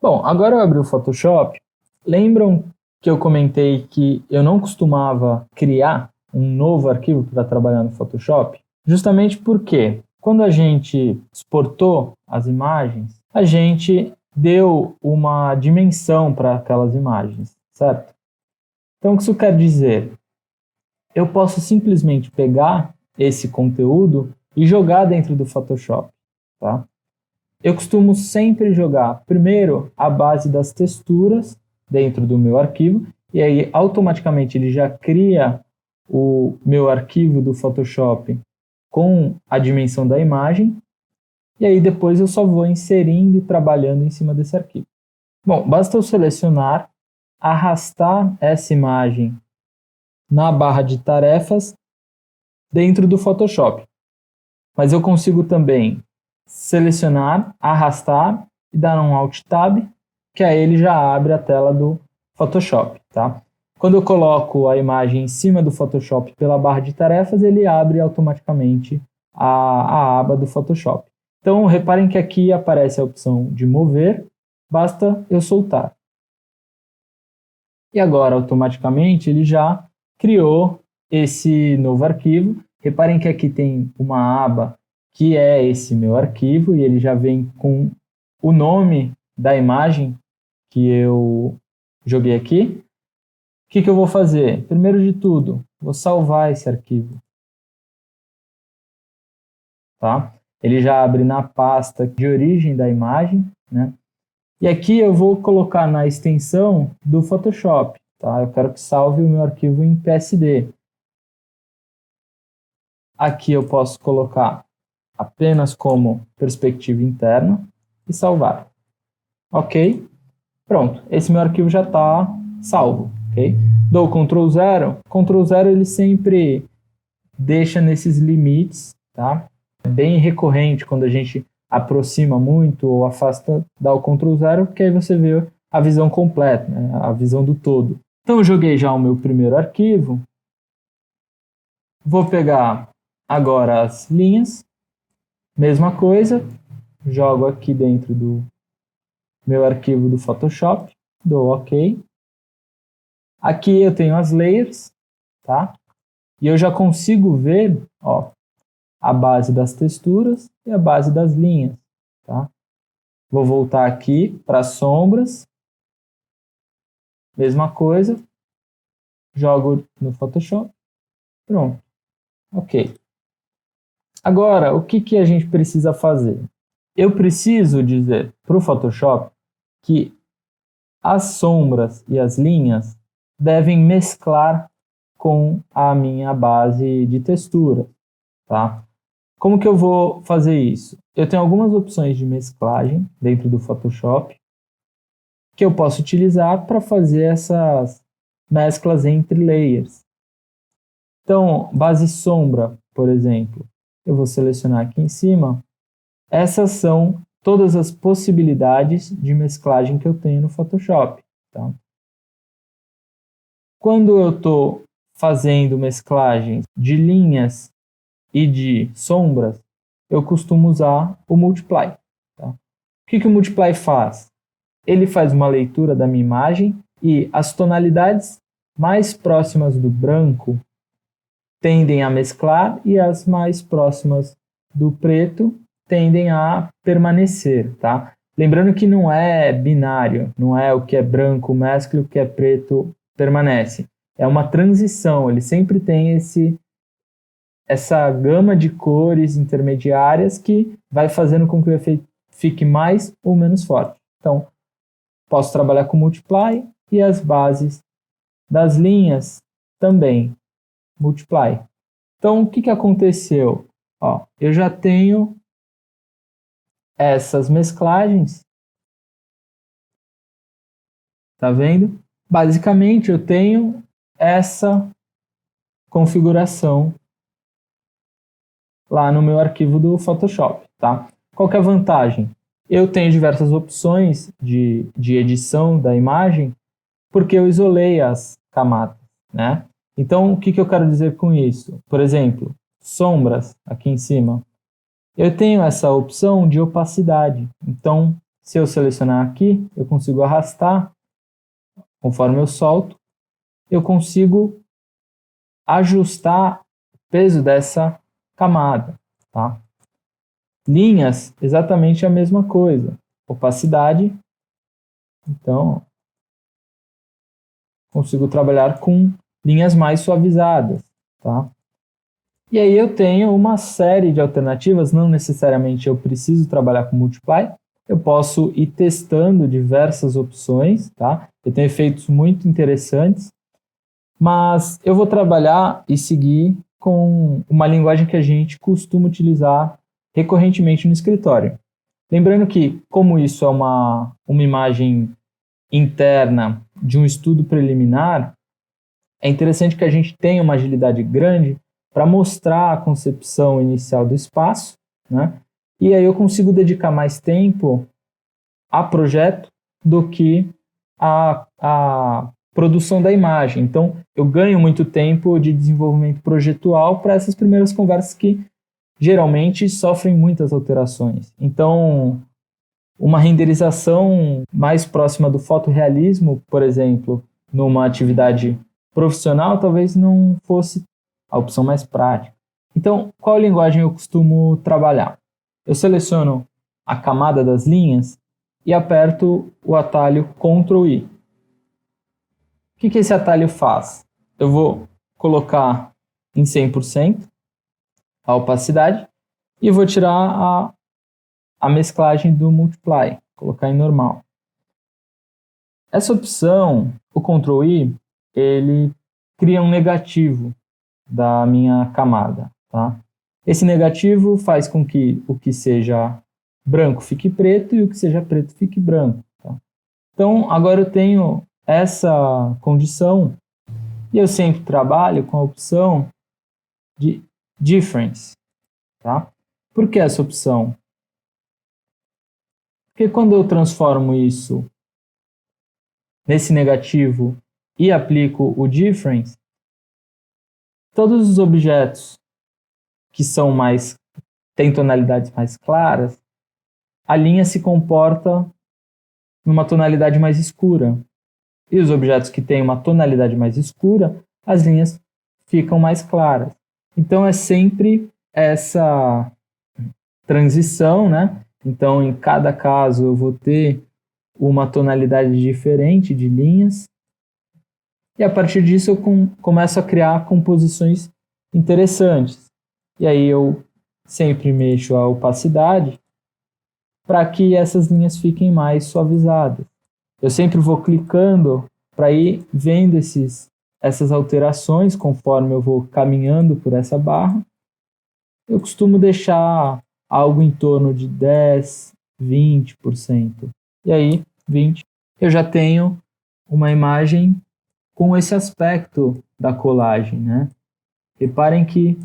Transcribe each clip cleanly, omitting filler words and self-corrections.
Bom, agora eu abri o Photoshop. Lembram que eu comentei que eu não costumava criar um novo arquivo para trabalhar no Photoshop? Justamente porque quando a gente exportou as imagens, a gente deu uma dimensão para aquelas imagens, certo? Então, o que isso quer dizer? Eu posso simplesmente pegar esse conteúdo e jogar dentro do Photoshop, tá? Eu costumo sempre jogar primeiro a base das texturas dentro do meu arquivo, e aí automaticamente ele já cria o meu arquivo do Photoshop com a dimensão da imagem, e aí depois eu só vou inserindo e trabalhando em cima desse arquivo. Bom, basta eu selecionar, arrastar essa imagem na barra de tarefas dentro do Photoshop. Mas eu consigo também selecionar, arrastar e dar um Alt Tab, que aí ele já abre a tela do Photoshop, tá? Quando eu coloco a imagem em cima do Photoshop pela barra de tarefas, ele abre automaticamente a aba do Photoshop. Então, reparem que aqui aparece a opção de mover, basta eu soltar. E agora, automaticamente, ele já criou esse novo arquivo. Reparem que aqui tem uma aba que é esse meu arquivo e ele já vem com o nome da imagem que eu joguei aqui. O que eu vou fazer? Primeiro de tudo, vou salvar esse arquivo. Tá? Ele já abre na pasta de origem da imagem, né? E aqui eu vou colocar na extensão do Photoshop. Tá? Eu quero que salve o meu arquivo em PSD. Aqui eu posso colocar apenas como perspectiva interna e salvar. Ok? Pronto, esse meu arquivo já está salvo. Okay? Dou Ctrl 0. Ctrl 0 ele sempre deixa nesses limites. Tá? É bem recorrente quando a gente aproxima muito ou afasta, dá o Ctrl 0, porque aí você vê a visão completa, né? A visão do todo. Então eu joguei já o meu primeiro arquivo. Vou pegar agora as linhas. Mesma coisa, jogo aqui dentro do meu arquivo do Photoshop, dou OK. Aqui eu tenho as layers, tá? E eu já consigo ver, ó, a base das texturas e a base das linhas, tá? Vou voltar aqui para as sombras. Mesma coisa. Jogo no Photoshop. Pronto. OK. Agora, o que a gente precisa fazer? Eu preciso dizer para o Photoshop que as sombras e as linhas devem mesclar com a minha base de textura, tá? Como que eu vou fazer isso? Eu tenho algumas opções de mesclagem dentro do Photoshop que eu posso utilizar para fazer essas mesclas entre layers. Então, base sombra, por exemplo, eu vou selecionar aqui em cima. Essas são todas as possibilidades de mesclagem que eu tenho no Photoshop. Tá? Quando eu estou fazendo mesclagem de linhas e de sombras, eu costumo usar o Multiply. Tá? O que o Multiply faz? Ele faz uma leitura da minha imagem e as tonalidades mais próximas do branco tendem a mesclar e as mais próximas do preto tendem a permanecer, tá? Lembrando que não é binário, não é o que é branco mescla e o que é preto permanece. É uma transição, ele sempre tem essa gama de cores intermediárias que vai fazendo com que o efeito fique mais ou menos forte. Então, posso trabalhar com Multiply e as bases das linhas também. Multiply. Então, o que aconteceu? Ó, eu já tenho essas mesclagens. Tá vendo? Basicamente, eu tenho essa configuração lá no meu arquivo do Photoshop. Tá? Qual que é a vantagem? Eu tenho diversas opções de edição da imagem porque eu isolei as camadas, né? Então, o que eu quero dizer com isso? Por exemplo, sombras aqui em cima. Eu tenho essa opção de opacidade. Então, se eu selecionar aqui, eu consigo arrastar, conforme eu solto, eu consigo ajustar o peso dessa camada, tá? Linhas, exatamente a mesma coisa. Opacidade, então, consigo trabalhar com linhas mais suavizadas, tá? E aí eu tenho uma série de alternativas, não necessariamente eu preciso trabalhar com Multiply, eu posso ir testando diversas opções, tá? Eu tenho efeitos muito interessantes, mas eu vou trabalhar e seguir com uma linguagem que a gente costuma utilizar recorrentemente no escritório. Lembrando que, como isso é uma imagem interna de um estudo preliminar, é interessante que a gente tenha uma agilidade grande para mostrar a concepção inicial do espaço, né? E aí eu consigo dedicar mais tempo a projeto do que a produção da imagem. Então, eu ganho muito tempo de desenvolvimento projetual para essas primeiras conversas que geralmente sofrem muitas alterações. Então, uma renderização mais próxima do fotorrealismo, por exemplo, numa atividade profissional, talvez não fosse a opção mais prática. Então, qual linguagem eu costumo trabalhar? Eu seleciono a camada das linhas e aperto o atalho Ctrl I. O que esse atalho faz? Eu vou colocar em 100% a opacidade e vou tirar a mesclagem do Multiply, colocar em normal. Essa opção, o Ctrl I, ele cria um negativo da minha camada, tá? Esse negativo faz com que o que seja branco fique preto e o que seja preto fique branco, tá? Então, agora eu tenho essa condição e eu sempre trabalho com a opção de Difference, tá? Por que essa opção? Porque quando eu transformo isso nesse negativo e aplico o Difference, todos os objetos que têm tonalidades mais claras, a linha se comporta numa tonalidade mais escura. E os objetos que têm uma tonalidade mais escura, as linhas ficam mais claras. Então é sempre essa transição, né? Então em cada caso eu vou ter uma tonalidade diferente de linhas. E a partir disso eu começo a criar composições interessantes. E aí eu sempre mexo a opacidade para que essas linhas fiquem mais suavizadas. Eu sempre vou clicando para ir vendo essas alterações conforme eu vou caminhando por essa barra. Eu costumo deixar algo em torno de 10, 20%. E aí, 20%, eu já tenho uma imagem com esse aspecto da colagem, né? Reparem que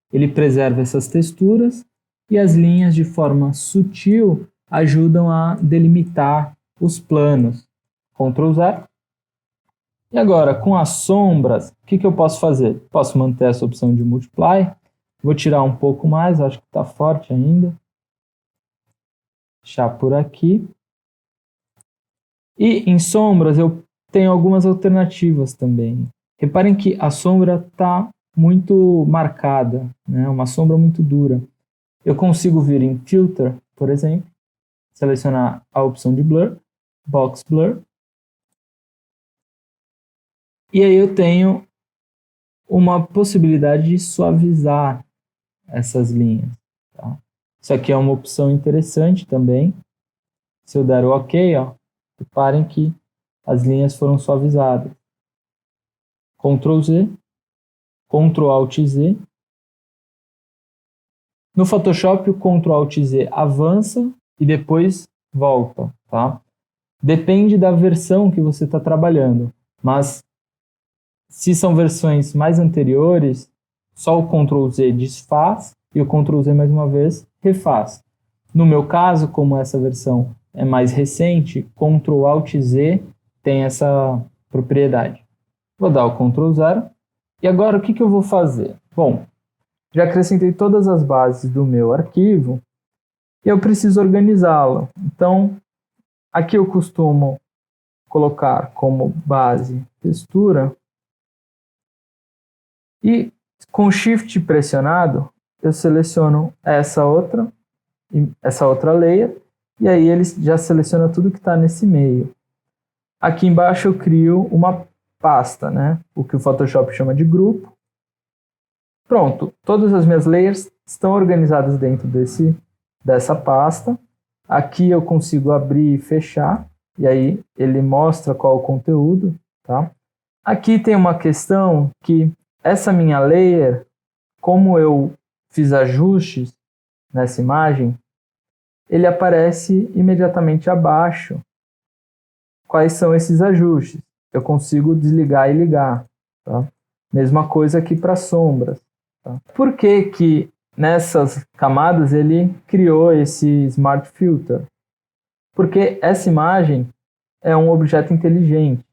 ele preserva essas texturas e as linhas de forma sutil ajudam a delimitar os planos. Ctrl Z. E agora, com as sombras, o que eu posso fazer? Posso manter essa opção de Multiply. Vou tirar um pouco mais, acho que está forte ainda. Deixar por aqui. E em sombras eu tenho algumas alternativas também. Reparem que a sombra está muito marcada, né? Uma sombra muito dura. Eu consigo vir em Filter, por exemplo, selecionar a opção de Blur, Box Blur. E aí eu tenho uma possibilidade de suavizar essas linhas. Tá? Isso aqui é uma opção interessante também. Se eu der o OK, ó, reparem que as linhas foram suavizadas. Ctrl Z, Ctrl Alt Z. No Photoshop, o Ctrl Alt Z avança e depois volta. Tá? Depende da versão que você está trabalhando, mas se são versões mais anteriores, só o Ctrl Z desfaz e o Ctrl Z mais uma vez refaz. No meu caso, como essa versão é mais recente, Ctrl Alt Z tem essa propriedade. Vou dar o Ctrl 0. E agora o que eu vou fazer? Bom, já acrescentei todas as bases do meu arquivo e eu preciso organizá-lo. Então, Aqui eu costumo colocar como base textura e com Shift pressionado eu seleciono essa outra layer e aí ele já seleciona tudo que está nesse meio. Aqui embaixo eu crio uma pasta, né? O que o Photoshop chama de grupo. Pronto, todas as minhas layers estão organizadas dentro dessa pasta. Aqui eu consigo abrir e fechar, e aí ele mostra qual o conteúdo, tá? Aqui tem uma questão que essa minha layer, como eu fiz ajustes nessa imagem, ele aparece imediatamente abaixo. Quais são esses ajustes? Eu consigo desligar e ligar, tá? Mesma coisa aqui para sombras. Tá? Por que nessas camadas ele criou esse Smart Filter? Porque essa imagem é um objeto inteligente,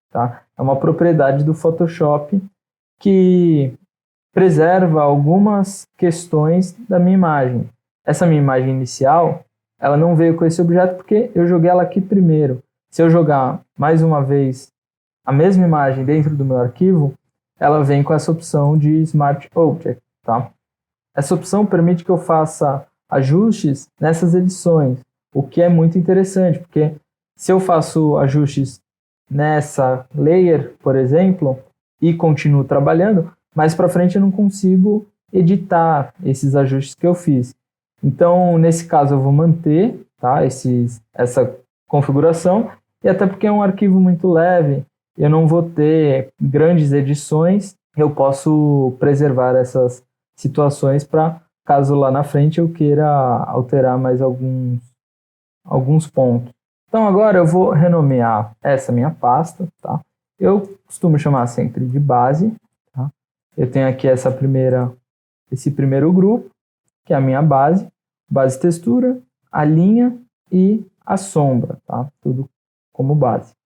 tá? É uma propriedade do Photoshop que preserva algumas questões da minha imagem. Essa minha imagem inicial, ela não veio com esse objeto porque eu joguei ela aqui primeiro. Se eu jogar mais uma vez a mesma imagem dentro do meu arquivo, ela vem com essa opção de Smart Object, tá? Essa opção permite que eu faça ajustes nessas edições, o que é muito interessante, porque se eu faço ajustes nessa layer, por exemplo, e continuo trabalhando, mais para frente eu não consigo editar esses ajustes que eu fiz. Então, nesse caso, eu vou manter, tá, essa configuração, e até porque é um arquivo muito leve, eu não vou ter grandes edições, eu posso preservar essas situações para caso lá na frente eu queira alterar mais alguns pontos. Então agora eu vou renomear essa minha pasta, tá? Eu costumo chamar sempre de base, tá? Eu tenho aqui esse primeiro grupo, que é a minha base textura, a linha e a sombra, tá? Tudo como base.